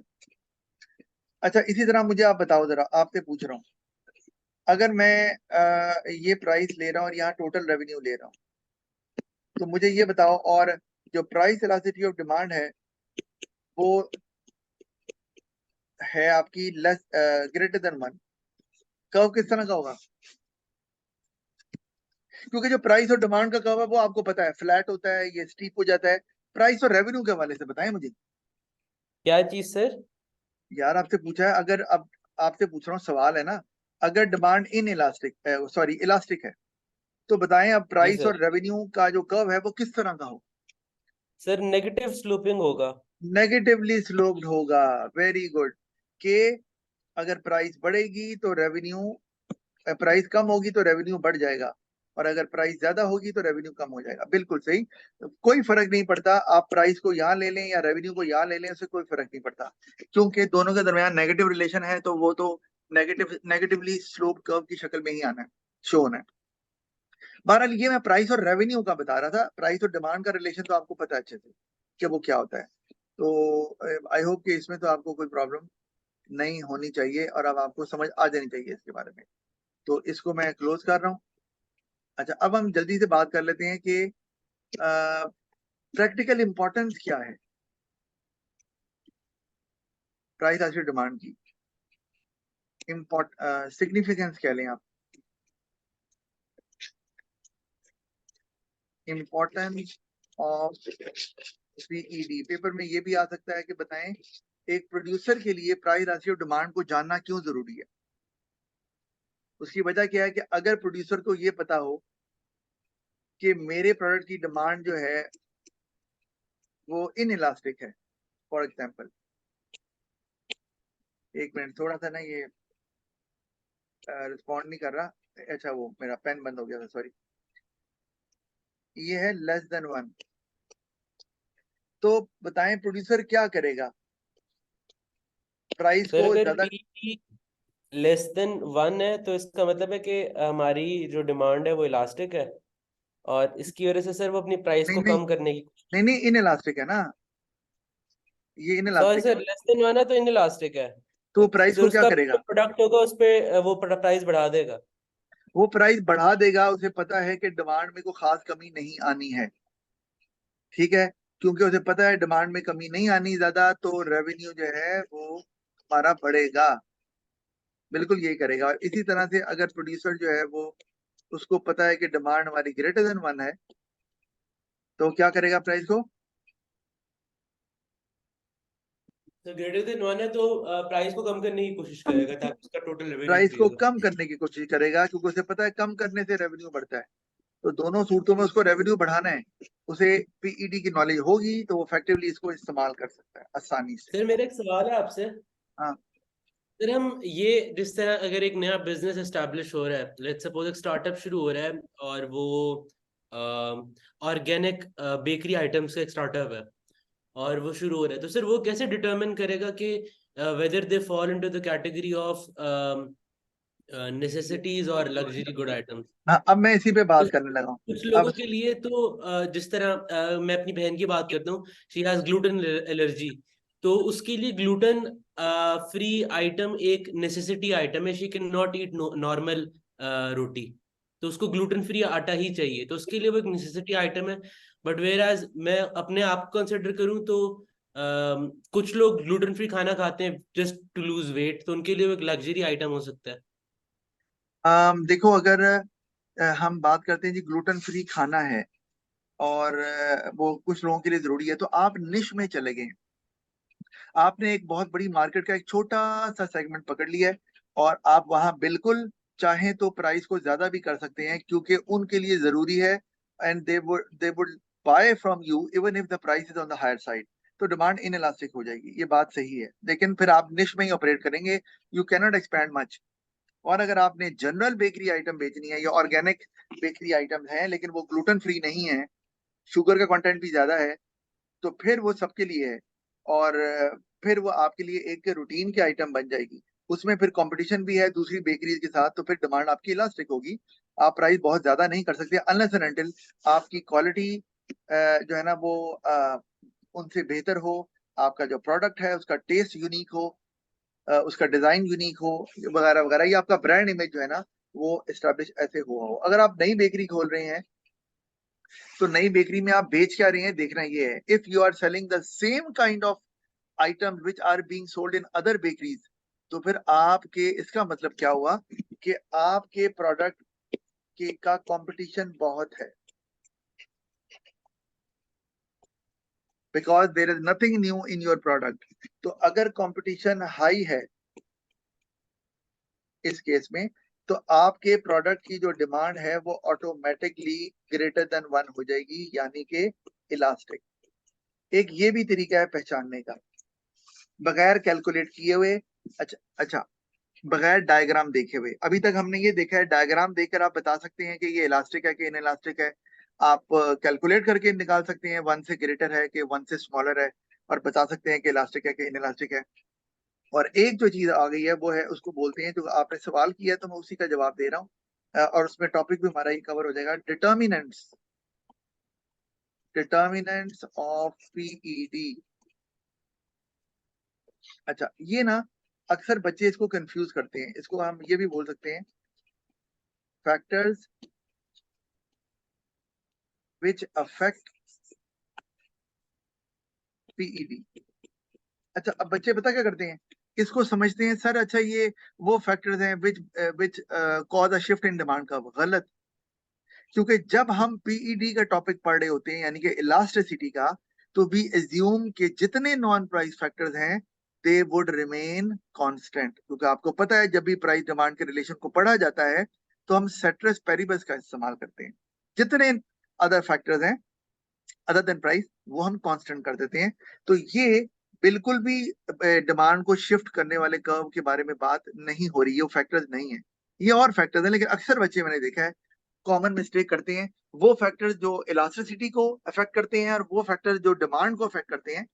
अच्छा, इसी तरह मुझे आप बताओ, जरा आपसे पूछ रहा हूँ, अगर मैं ये प्राइस ले रहा हूँ और यहाँ टोटल रेवेन्यू ले रहा हूँ, तो मुझे ये बताओ, और जो प्राइस इलास्टिसिटी ऑफ डिमांड है वो है आपकी लेस ग्रेटर देन 1, कर्व किस तरह का होगा? क्योंकि जो प्राइस और डिमांड का कर्व है वो आपको पता है, फ्लैट होता है, ये स्टीप हो जाता है। प्राइस और रेवेन्यू के हवाले से बताएं मुझे। क्या चीज सर? यार आपसे पूछा है, अगर अब आपसे पूछ रहा हूँ, सवाल है ना, अगर demand in elastic, sorry elastic है, तो बताएं अब जी प्राइस सर। और रेवेन्यू का जो कर्व है वो किस तरह का हो? सर नेगेटिव स्लोपिंग होगा। नेगेटिवली स्लोप्ड होगा। Very good. के अगर प्राइस बढ़ेगी तो रेवेन्यू, प्राइस कम होगी तो रेवेन्यू बढ़ जाएगा, और अगर प्राइस ज्यादा होगी तो रेवेन्यू कम हो जाएगा। बिल्कुल सही। कोई फर्क नहीं पड़ता आप प्राइस को यहाँ ले लें या रेवेन्यू को यहाँ ले लें, उससे कोई फर्क नहीं पड़ता, क्योंकि दोनों के दरमियान नेगेटिव रिलेशन है, तो वो तो नेगेटिवली स्लोप कर्व की शक्ल में ही आना है, शो होना है। बहरहाल ये मैं प्राइस और रेवेन्यू का बता रहा था। प्राइस और डिमांड का रिलेशन तो आपको पता है अच्छे से कि वो क्या होता है। तो आई होप कि इसमें तो आपको कोई प्रॉब्लम नहीं होनी चाहिए, और अब आपको समझ आ जानी चाहिए इसके बारे में। तो इसको मैं क्लोज कर रहा हूँ। अच्छा, अब हम जल्दी से बात कर लेते हैं कि प्रैक्टिकल इंपॉर्टेंस क्या है प्राइस आज डिमांड की। सिग्निफिकेंस कह लें आप, इम्पोर्टेंस ऑफ पीईडी। पेपर में ये भी आ सकता है कि बताएं एक प्रोड्यूसर के लिए प्राइस राशि और डिमांड को जानना क्यों जरूरी है। उसकी वजह क्या है कि अगर प्रोड्यूसर को ये पता हो कि मेरे प्रोडक्ट की डिमांड जो है वो इन इलास्टिक है, फॉर एग्जाम्पल, एक मिनट, थोड़ा सा ना ये रिस्पॉन्ड नहीं कर रहा। अच्छा, वो मेरा पेन बंद हो गया था, सॉरी। ये है लेस देन 1, तो बताएं प्रोड्यूसर क्या करेगा प्राइस सर को अगर ज्यादा। पी लेस देन 1 है तो इसका मतलब है कि हमारी जो डिमांड है वो इलास्टिक है, और इसकी वजह से सर वो अपनी प्राइस नहीं को नहीं कम करने की। नहीं नहीं, इन इलास्टिक है ना, ये इन सॉरी इलास्टिक है। सर, लेस देन 1 है तो इनइलास्टिक है। तो प्राइस सर को क्या उसका करेगा? प्रोडक्ट होगा उस पे वो प्राइस बढ़ा देगा। वो प्राइस बढ़ा देगा, उसे पता है कि डिमांड में कोई खास कमी नहीं आनी है, ठीक है। क्योंकि उसे पता है डिमांड में कमी नहीं आनी ज्यादा, तो रेवेन्यू जो है वो हमारा बढ़ेगा। बिल्कुल यही करेगा। और इसी तरह से अगर प्रोड्यूसर जो है वो, उसको पता है कि डिमांड हमारी ग्रेटर देन 1 है, तो क्या करेगा प्राइस को? तो ग्रेटर देन 1 है तो प्राइस को कम करने की कोशिश करेगा ताकि उसका टोटल रेवेन्यू प्राइस इंक्रीज को हो। कम करने की कोशिश करेगा, क्योंकि उसे पता है कम करने से रेवेन्यू बढ़ता है। तो दोनों सूरतों में उसको रेवेन्यू बढ़ाना है, उसे पीईडी की नॉलेज होगी तो वो इफेक्टिवली इसको इस्तेमाल कर सकता है आसानी से। सर मेरा एक सवाल है आपसे। हाँ। सर हम ये जिस तरह अगर एक नया बिजनेस एस्टेब्लिश हो रहा है, लेट्स सपोज एक स्टार्टअप शुरू हो रहा है और वो ऑर्गेनिक बेकरी आइटम्स का एक स्टार्टअप है और वो शुरू हो रहा है, तो सर वो कैसे डिटरमिन करेगा कि whether they fall into the category of necessities और लग्जरी गुड आइटम्स। हाँ, अब मैं इसी पे बात कुछ करने लगा हूँ। कुछ अब लोगों के लिए तो जिस तरह मैं अपनी बहन की बात करता हूँ, शी हैज ग्लूटेन एलर्जी, तो उसके लिए ग्लूटेन फ्री आइटम एक नेसेसिटी आइटम है। She can not eat normal roti, तो उसको ग्लूटेन फ्री आटा ही चाहिए, तो उसके लिए वो एक नेसेसिटी आइटम है। बट वेयर एज मैं अपने आप को कंसिडर करूँ तो कुछ लोग ग्लूटेन फ्री खाना खाते हैं जस्ट टू लूज वेट, तो उनके लिए वो एक लग्जरी आइटम हो सकता है। देखो, अगर हम बात करते हैं जी ग्लूटेन फ्री खाना है और वो कुछ लोगों के लिए जरूरी है, तो आप निश में चले गए। आपने एक बहुत बड़ी मार्केट का एक छोटा सा सेगमेंट पकड़ लिया है, और आप वहां बिल्कुल चाहें तो प्राइस को ज्यादा भी कर सकते हैं, क्योंकि उनके लिए जरूरी है, and they would buy from you even if the price is on the higher side. तो डिमांड इन इलास्टिक हो जाएगी, ये बात सही है, लेकिन फिर आप निश में ही ऑपरेट करेंगे, यू कैनॉट एक्सपैंड मच। और अगर आपने जनरल बेकरी आइटम बेचनी है या ऑर्गेनिक बेकरी आइटम है लेकिन वो ग्लूटेन फ्री नहीं है, शुगर का कंटेंट भी ज्यादा है, तो फिर वो सबके लिए है, और फिर वो आपके लिए एक रूटीन की आइटम बन जाएगी। उसमें फिर कंपटीशन भी है दूसरी बेकरीज के साथ, तो फिर डिमांड आपकी इलास्टिक होगी। आप प्राइस बहुत ज्यादा नहीं कर सकते अनलेस एंड अनटिल आपकी क्वालिटी जो है ना वो उनसे बेहतर हो, आपका जो प्रोडक्ट है उसका टेस्ट यूनिक हो, उसका डिजाइन यूनिक हो, वगैरह वगैरह, या आपका ब्रांड इमेज जो है ना वो एस्टेब्लिश ऐसे हुआ हो। अगर आप नई बेकरी खोल रहे हैं, तो नई बेकरी में आप बेच क्या रहे हैं देखना ये है। If you are selling the same kind of items which are being sold in other bakeries, तो फिर आपके, इसका मतलब क्या हुआ कि आपके प्रोडक्ट के का कंपटीशन बहुत है, because there is nothing new in your product. तो अगर कंपटीशन हाई है इस केस में, तो आपके प्रोडक्ट की जो डिमांड है वो ऑटोमेटिकली ग्रेटर देन 1 हो जाएगी, यानी कि इलास्टिक। एक ये भी तरीका है पहचानने का, बगैर कैलकुलेट किए हुए। अच्छा, बगैर डायग्राम देखे हुए। अभी तक हमने ये देखा है डायग्राम देखकर आप बता सकते हैं कि ये इलास्टिक है कि इनइलास्टिक है। आप कैलकुलेट करके निकाल सकते हैं 1 से ग्रेटर है कि 1 से स्मॉलर है, और बता सकते हैं कि इलास्टिक है कि इनइलास्टिक है। और एक जो चीज आ गई है वो है, उसको बोलते हैं, जो आपने सवाल किया तो मैं उसी का जवाब दे रहा हूँ, और उसमें टॉपिक भी हमारा ही कवर हो जाएगा, डिटर्मिनेंट्स। Determinants of PED. अच्छा, ये ना अक्सर बच्चे इसको कंफ्यूज करते हैं। इसको हम ये भी बोल सकते हैं फैक्टर्स which affect पीईडी। अच्छा, अब बच्चे पता क्या करते हैं, इसको समझते हैं सर अच्छा ये वो फैक्टर्स हैं which cause a shift in demand curve. गलत। क्योंकि जब हम पीईडी का टॉपिक पढ़ रहे होते हैं, यानी कि इलास्टिसिटी का, तो भी एज्यूम के जितने नॉन प्राइस फैक्टर्स हैं दे वुड रिमेन कांस्टेंट। क्योंकि आपको पता है जब भी प्राइस डिमांड के रिलेशन को पढ़ा जाता है तो हम सेट्रस पेरिबस का इस्तेमाल करते हैं। जितने अदर फैक्टर्स हैं अदर देन प्राइस वो हम कांस्टेंट कर देते हैं। तो ये बिल्कुल भी डिमांड को शिफ्ट करने वाले कर्व के बारे में बात नहीं हो रही है, वो फैक्टर्स नहीं है, ये और फैक्टर्स हैं। लेकिन अक्सर बच्चे मैंने देखा है कॉमन मिस्टेक करते हैं, वो फैक्टर्स जो इलास्टिसिटी को अफेक्ट करते हैं और वो फैक्टर्स जो डिमांड को अफेक्ट करते हैं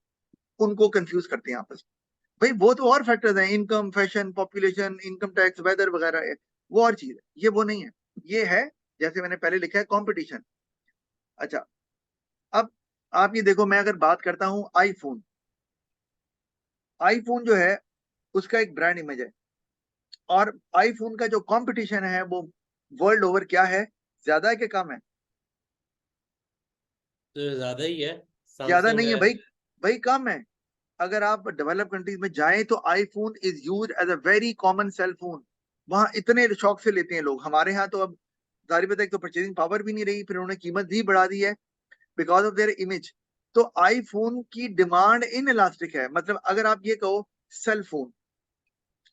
उनको कंफ्यूज करते हैं आपस में। भाई वो तो और फैक्टर्स हैं, income, fashion, population, income tax, weather वगैरह है, वो और चीज है, ये वो नहीं है। ये है जैसे मैंने पहले लिखा है कंपटीशन। अच्छा, अब आप ये देखो, मैं अगर बात करता हूं आईफोन, आईफोन जो है उसका एक ब्रांड इमेज है, और आईफोन का जो कंपटीशन है वो वर्ल्ड ओवर क्या है, ज्यादा है कि कम है? तो ज्यादा ही है। ज्यादा सैमसंग नहीं है है। भाई, भाई कम है। अगर आप डेवलप कंट्रीज में जाएं तो iPhone is use as a very common cell phone. वहां इतने शौक से लेते हैं लोग। हमारे यहाँ तो अब जारी पता है, तो परचेजिंग पावर भी नहीं रही, फिर उन्होंने कीमत भी बढ़ा दी है बिकॉज ऑफ देयर इमेज। तो आईफोन की डिमांड इन इलास्टिक है। मतलब अगर आप ये कहो सेल फोन,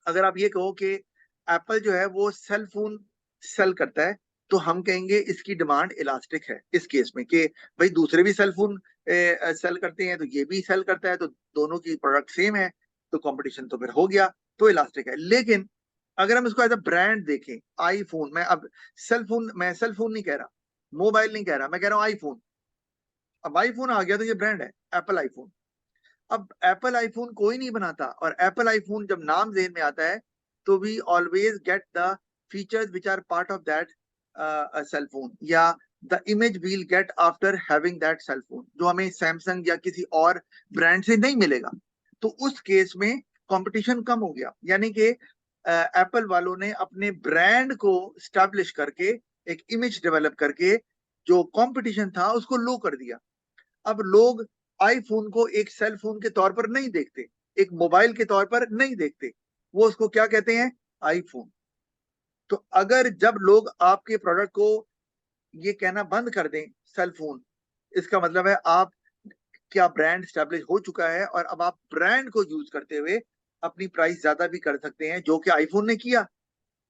अगर आप ये कहो कि एप्पल जो है वो सेल फोन सेल करता है, तो हम कहेंगे इसकी डिमांड इलास्टिक है इस केस में, कि भाई दूसरे भी सेल फोन सेल करते हैं तो ये भी सेल करता है, तो दोनों की प्रोडक्ट सेम है, तो कंपटीशन तो फिर हो गया, तो इलास्टिक है। लेकिन अगर हम इसको एज अ ब्रांड देखें, आईफोन, मैं अब सेल फोन, मैं सेल फोन नहीं कह रहा, मोबाइल नहीं कह रहा, मैं कह रहा हूँ आईफोन। अब आईफोन आ गया तो ये ब्रांड है, एप्पल आईफोन। अब एप्पल आईफोन कोई नहीं बनाता, और एप्पल आईफोन जब नाम ज़हन में आता है तो we always get the features which are part of that cell phone, या the image we'll get after having that cell phone, जो हमें सैमसंग या किसी और ब्रांड से नहीं मिलेगा। तो उस केस में कंपटीशन कम हो गया, यानी कि एप्पल वालों ने अपने ब्रांड को स्टैब्लिश करके एक इमेज डेवलप करके जो कंपटीशन था उसको लो कर दिया। अब लोग आईफोन को एक सेल फोन के तौर पर नहीं देखते, एक मोबाइल के तौर पर नहीं देखते, वो उसको क्या कहते हैं, आईफोन। तो अगर जब लोग आपके प्रोडक्ट को ये कहना बंद कर दें सेल फोन, इसका मतलब है आप क्या ब्रांड स्टैब्लिश हो चुका है, और अब आप ब्रांड को यूज करते हुए अपनी प्राइस ज्यादा भी कर सकते हैं, जो कि आईफोन ने किया।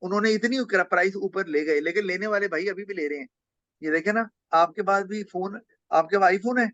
उन्होंने इतनी प्राइस ऊपर ले गए, लेकिन लेने वाले भाई अभी भी ले रहे हैं। ये देखे ना, आपके पास भी फोन, आपके पास आईफोन है,